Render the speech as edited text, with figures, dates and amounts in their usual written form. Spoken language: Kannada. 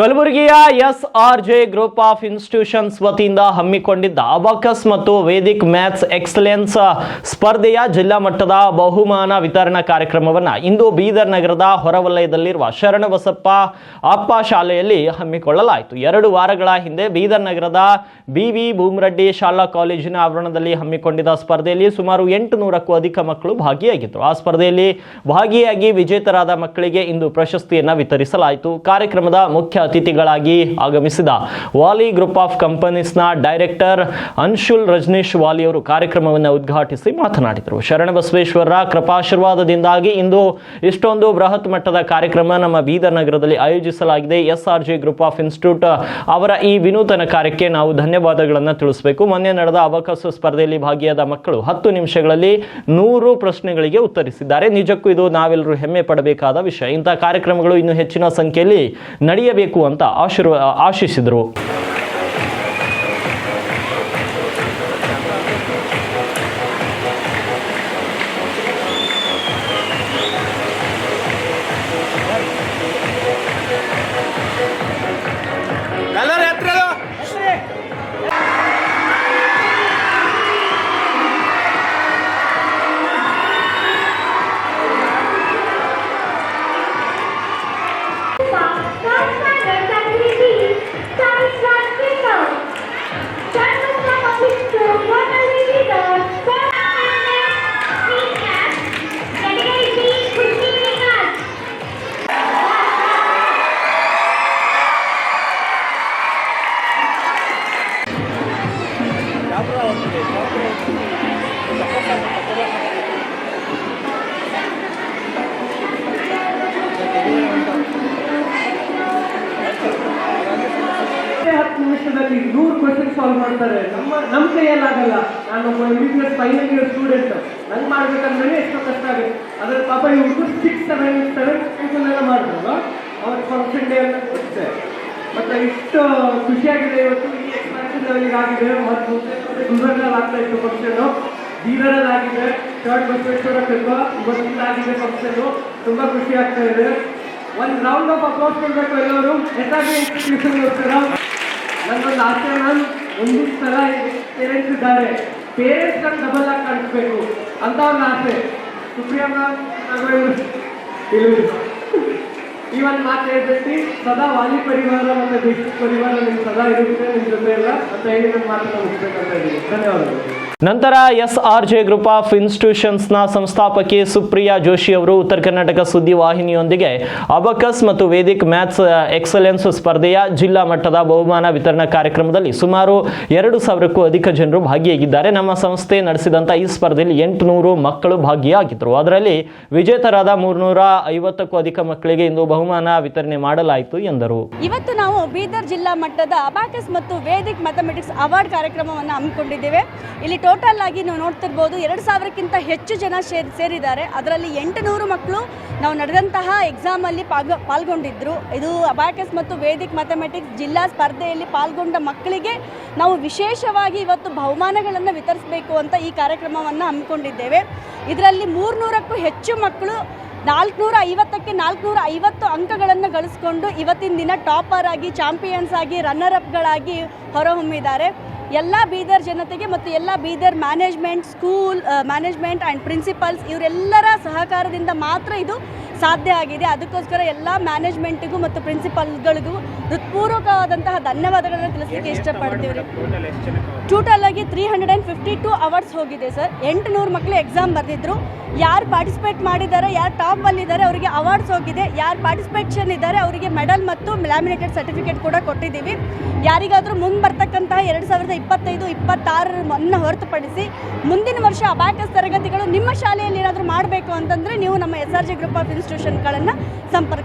ಕಲಬುರಗಿಯ SRJ ಗ್ರೂಪ್ ಆಫ್ ಇನ್ಸ್ಟಿಟ್ಯೂಷನ್ಸ್ ವತಿಯಿಂದ ಹಮ್ಮಿಕೊಂಡಿದ್ದ ಅಬಾಕಸ್ ಮತ್ತು ವೇದಿಕ್ ಮ್ಯಾಥ್ಸ್ ಎಕ್ಸಲೆನ್ಸ್ ಸ್ಪರ್ಧೆಯ ಜಿಲ್ಲಾ ಮಟ್ಟದ ಬಹುಮಾನ ವಿತರಣಾ ಕಾರ್ಯಕ್ರಮವನ್ನು ಇಂದು ಬೀದರ್ ನಗರದ ಹೊರವಲಯದಲ್ಲಿರುವ ಶರಣಬಸಪ್ಪ ಅಪ್ಪ ಶಾಲೆಯಲ್ಲಿ ಹಮ್ಮಿಕೊಳ್ಳಲಾಯಿತು. 2 ವಾರಗಳ ಹಿಂದೆ ಬೀದರ್ ನಗರದ BV ಭೂಮರೆಡ್ಡಿ ಶಾಲಾ ಕಾಲೇಜಿನ ಆವರಣದಲ್ಲಿ ಹಮ್ಮಿಕೊಂಡಿದ್ದ ಸ್ಪರ್ಧೆಯಲ್ಲಿ ಸುಮಾರು 800ಕ್ಕೂ ಅಧಿಕ ಮಕ್ಕಳು ಭಾಗಿಯಾಗಿದ್ದರು. ಆ ಸ್ಪರ್ಧೆಯಲ್ಲಿ ಭಾಗಿಯಾಗಿ ವಿಜೇತರಾದ ಮಕ್ಕಳಿಗೆ ಇಂದು ಪ್ರಶಸ್ತಿಯನ್ನು ವಿತರಿಸಲಾಯಿತು. ಕಾರ್ಯಕ್ರಮದ ಮುಖ್ಯ ಅತಿಥಿಗಳಾಗಿ ಆಗಮಿಸಿದ ವಾಲಿ ಗ್ರೂಪ್ ಆಫ್ ಕಂಪನೀಸ್ನ ಡೈರೆಕ್ಟರ್ ಅನ್ಶುಲ್ ರಜನೀಶ್ ವಾಲಿ ಅವರು ಕಾರ್ಯಕ್ರಮವನ್ನು ಉದ್ಘಾಟಿಸಿ ಮಾತನಾಡಿದರು. ಶರಣಬಸವೇಶ್ವರರ ಕೃಪಾಶೀರ್ವಾದದಿಂದಾಗಿ ಇಂದು ಇಷ್ಟೊಂದು ಬೃಹತ್ ಮಟ್ಟದ ಕಾರ್ಯಕ್ರಮ ನಮ್ಮ ಬೀದರ್ ನಗರದಲ್ಲಿ ಆಯೋಜಿಸಲಾಗಿದೆ. SRJ ಗ್ರೂಪ್ ಆಫ್ ಇನ್ಸ್ಟಿಟ್ಯೂಟ್ ಅವರ ಈ ವಿನೂತನ ಕಾರ್ಯಕ್ಕೆ ನಾವು ಧನ್ಯವಾದಗಳನ್ನು ತಿಳಿಸಬೇಕು. ಮೊನ್ನೆ ನಡೆದ ಅಬಾಕಸ್ ಸ್ಪರ್ಧೆಯಲ್ಲಿ ಭಾಗಿಯಾದ ಮಕ್ಕಳು 10 ನಿಮಿಷಗಳಲ್ಲಿ 100 ಪ್ರಶ್ನೆಗಳಿಗೆ ಉತ್ತರಿಸಿದ್ದಾರೆ. ನಿಜಕ್ಕೂ ಇದು ನಾವೆಲ್ಲರೂ ಹೆಮ್ಮೆ ಪಡಬೇಕಾದ ವಿಷಯ. ಇಂತಹ ಕಾರ್ಯಕ್ರಮಗಳು ಇನ್ನೂ ಹೆಚ್ಚಿನ ಸಂಖ್ಯೆಯಲ್ಲಿ ನಡೆಯಬೇಕು ಅಂತ ಆಶಿಸಿದರು. ನಿಮಿಷದಲ್ಲಿ 100 ಕ್ವೆಶ್ಚನ್ ಸಾಲ್ವ್ ಮಾಡ್ತಾರೆ. ನಮ್ಮ ಕೈಯಲ್ಲಾಗಲ್ಲ. ನಾನು ಒಬ್ಬ MBBS ಫೈನಲ್ ಇಯರ್ ಸ್ಟೂಡೆಂಟ್, ನಂಗೆ ಮಾಡ್ಬೇಕಂದ್ರೆ ಎಷ್ಟೋ ಕಷ್ಟ ಆಗುತ್ತೆ. ಅದ್ರ ಪಾಪ ಇವ್ರು 6-7 ಪೀಪಲ್ ಎಲ್ಲ ಮಾಡಿದ್ರಲ್ಲ, ಅವ್ರ ಫಂಕ್ಷನ್ ಡೇ ಎಲ್ಲ ಕೊಡುತ್ತೆ. ಮತ್ತೆ ಇಷ್ಟು ಖುಷಿಯಾಗಿದೆ ಇವತ್ತು. ಈ ಎಕ್ಸ್ಪ್ಯಾನ್ಷನ್ ಲೆವೆಲ್ಗೆ ಆಗಿದೆ. ಮತ್ತು ಗುಲ್ಬರ್ಗಲ್ಲಿ ಆಗ್ತಾ ಇತ್ತು ಫಂಕ್ಷನು, ಬೀದರಲ್ಲಿ ಆಗಿದೆ, ಶರಣಬಸವೇಶ್ವರ ಇವತ್ತಿಂದಾಗಿದೆ ಫಂಕ್ಷನು. ತುಂಬಾ ಖುಷಿ ಆಗ್ತಾ ಇದೆ. ಒಂದು ರೌಂಡ್ ಆಫ್ ಅಪ್ಲೋಸ್ ಕೊಡಬೇಕು ಎಲ್ಲರೂ. SRJ ಇನ್ಸ್ಟಿಟ್ಯೂಷನ್ ಹೋಗ್ತಾರ. ನನ್ನೊಂದು ಆಸೆ, ನಾನು ಒಂದಿಷ್ಟು ಸಲ ಪೇರೆಂಟ್ಸ್ ಇದ್ದಾರೆ, ಪೇರೆಂಟ್ಸ್ಗಳು ಡಬಲ್ ಆಗಿ ಕಾಣಿಸ್ಬೇಕು ಅಂತ ಒಂದು ಆಸೆ. ಸುಪ್ರಿಯಾ ಮ್ಯಾಮ್ ಈ ಒಂದು ಮಾತು ಹೇಳ್ಬಿಟ್ಟು ಸದಾ ವಾಲಿ ಪರಿವಾರ ಮತ್ತು ದೇಶದ ಪರಿವಾರ ನಿಮ್ಗೆ ಸದಾ ಇರುತ್ತೆ, ನಿಮ್ಮ ಜೊತೆ ಎಲ್ಲ ಅಂತ ಹೇಳಿ ನನ್ನ ಮಾತನ್ನು ಮುಗಿಸ್ಬೇಕಂತ ಇದ್ದೀನಿ. ಧನ್ಯವಾದಗಳು. ನಂತರ SRJ ಗ್ರೂಪ್ ಆಫ್ ಇನ್ಸ್ಟಿಟ್ಯೂಷನ್ಸ್ನ ಸಂಸ್ಥಾಪಕಿ ಸುಪ್ರಿಯಾ ಜೋಶಿ ಅವರು ಉತ್ತರ ಕರ್ನಾಟಕ ಸುದ್ದಿ ವಾಹಿನಿಯೊಂದಿಗೆ ಅಬಾಕಸ್ ಮತ್ತು ವೇದಿಕ್ ಮ್ಯಾಥ್ಸ್ ಎಕ್ಸಲೆನ್ಸ್ ಸ್ಪರ್ಧೆಯ ಜಿಲ್ಲಾ ಮಟ್ಟದ ಬಹುಮಾನ ವಿತರಣಾ ಕಾರ್ಯಕ್ರಮದಲ್ಲಿ ಸುಮಾರು 2,000ಕ್ಕೂ ಅಧಿಕ ಜನರು ಭಾಗಿಯಾಗಿದ್ದಾರೆ. ನಮ್ಮ ಸಂಸ್ಥೆ ನಡೆಸಿದಂಥ ಈ ಸ್ಪರ್ಧೆಯಲ್ಲಿ 800 ಮಕ್ಕಳು ಭಾಗಿಯಾಗಿದ್ದರು. ಅದರಲ್ಲಿ ವಿಜೇತರಾದ 350ಕ್ಕೂ ಅಧಿಕ ಮಕ್ಕಳಿಗೆ ಇಂದು ಬಹುಮಾನ ವಿತರಣೆ ಮಾಡಲಾಯಿತು ಎಂದರು. ಇವತ್ತು ನಾವು ಬೀದರ್ ಜಿಲ್ಲಾ ಮಟ್ಟದ ಅಬಾಕಸ್ ಮತ್ತು ವೇದಿಕ್ ಮ್ಯಾಥಮೆಟಿಕ್ಸ್ ಅವಾರ್ಡ್ ಕಾರ್ಯಕ್ರಮವನ್ನು ಹಮ್ಮಿಕೊಂಡಿದ್ದೇವೆ. ಇಲ್ಲಿ ಟೋಟಲ್ ಆಗಿ ನೀವು ನೋಡ್ತಿರ್ಬೋದು 2,000ಕ್ಕಿಂತ ಹೆಚ್ಚು ಜನ ಸೇರಿದ್ದಾರೆ. ಅದರಲ್ಲಿ 800 ಮಕ್ಕಳು ನಾವು ನಡೆದಂತಹ ಎಕ್ಸಾಮಲ್ಲಿ ಪಾಲ್ಗೊಂಡಿದ್ದರು. ಇದು ಅಬಾಕಸ್ ಮತ್ತು ವೇದಿಕ್ ಮ್ಯಾಥಮೆಟಿಕ್ಸ್ ಜಿಲ್ಲಾ ಸ್ಪರ್ಧೆಯಲ್ಲಿ ಪಾಲ್ಗೊಂಡ ಮಕ್ಕಳಿಗೆ ನಾವು ವಿಶೇಷವಾಗಿ ಇವತ್ತು ಬಹುಮಾನಗಳನ್ನು ವಿತರಿಸಬೇಕು ಅಂತ ಈ ಕಾರ್ಯಕ್ರಮವನ್ನು ಹಮ್ಮಿಕೊಂಡಿದ್ದೇವೆ. ಇದರಲ್ಲಿ 300ಕ್ಕೂ ಹೆಚ್ಚು ಮಕ್ಕಳು 450ಕ್ಕೆ 450 ಅಂಕಗಳನ್ನು ಗಳಿಸ್ಕೊಂಡು ಇವತ್ತಿನ ದಿನ ಟಾಪರ್ ಆಗಿ, ಚಾಂಪಿಯನ್ಸ್ ಆಗಿ, ರನ್ನರ್ ಅಪ್ಗಳಾಗಿ ಹೊರಹೊಮ್ಮಿದ್ದಾರೆ. ಎಲ್ಲ ಬೀದರ್ ಜನತೆಗೆ ಮತ್ತು ಎಲ್ಲ Bidar management, school management and principles ಇವರೆಲ್ಲರ ಸಹಕಾರದಿಂದ ಮಾತ್ರ ಇದು ಸಾಧ್ಯ ಆಗಿದೆ. ಅದಕ್ಕೋಸ್ಕರ ಎಲ್ಲ ಮ್ಯಾನೇಜ್ಮೆಂಟಿಗೂ ಮತ್ತು ಪ್ರಿನ್ಸಿಪಲ್ಗಳಿಗೂ ಹೃತ್ಪೂರ್ವಕವಾದಂತಹ ಧನ್ಯವಾದಗಳನ್ನು ತಿಳಿಸಲಿಕ್ಕೆ ಇಷ್ಟಪಡ್ತೀವಿ. ಟೋಟಲ್ ಆಗಿ 352 ಅವಾರ್ಡ್ಸ್ ಹೋಗಿದೆ ಸರ್. 800 ಮಕ್ಕಳು ಎಕ್ಸಾಮ್ ಬರೆದಿದ್ರು. ಯಾರು ಪಾರ್ಟಿಸಿಪೇಟ್ ಮಾಡಿದ್ದಾರೆ, ಯಾರು ಟಾಪಲ್ಲಿದ್ದಾರೆ ಅವರಿಗೆ ಅವಾರ್ಡ್ಸ್ ಹೋಗಿದೆ. ಯಾರು ಪಾರ್ಟಿಸಿಪೇಷನ್ ಇದ್ದಾರೆ ಅವರಿಗೆ ಮೆಡಲ್ ಮತ್ತು ಲ್ಯಾಮಿನೇಟೆಡ್ ಸರ್ಟಿಫಿಕೇಟ್ ಕೂಡ ಕೊಟ್ಟಿದ್ದೀವಿ. ಯಾರಿಗಾದರೂ ಮುಂದೆ ಬರ್ತಕ್ಕಂತಹ 2025-26 ಹೊರತುಪಡಿಸಿ ಮುಂದಿನ ವರ್ಷ ಅಬಾಕಸ್ ತರಗತಿಗಳು ನಿಮ್ಮ ಶಾಲೆಯಲ್ಲಿ ಏನಾದರೂ ಮಾಡಬೇಕು ಅಂತಂದರೆ ನೀವು ನಮ್ಮ SRJ ಗ್ರೂಪ್ ಆಫ್ ಇನ್ಸ್ಟಿಟ್ಯೂಷನ್ಗಳನ್ನು ಸಂಪರ್ಕಿಸಿ.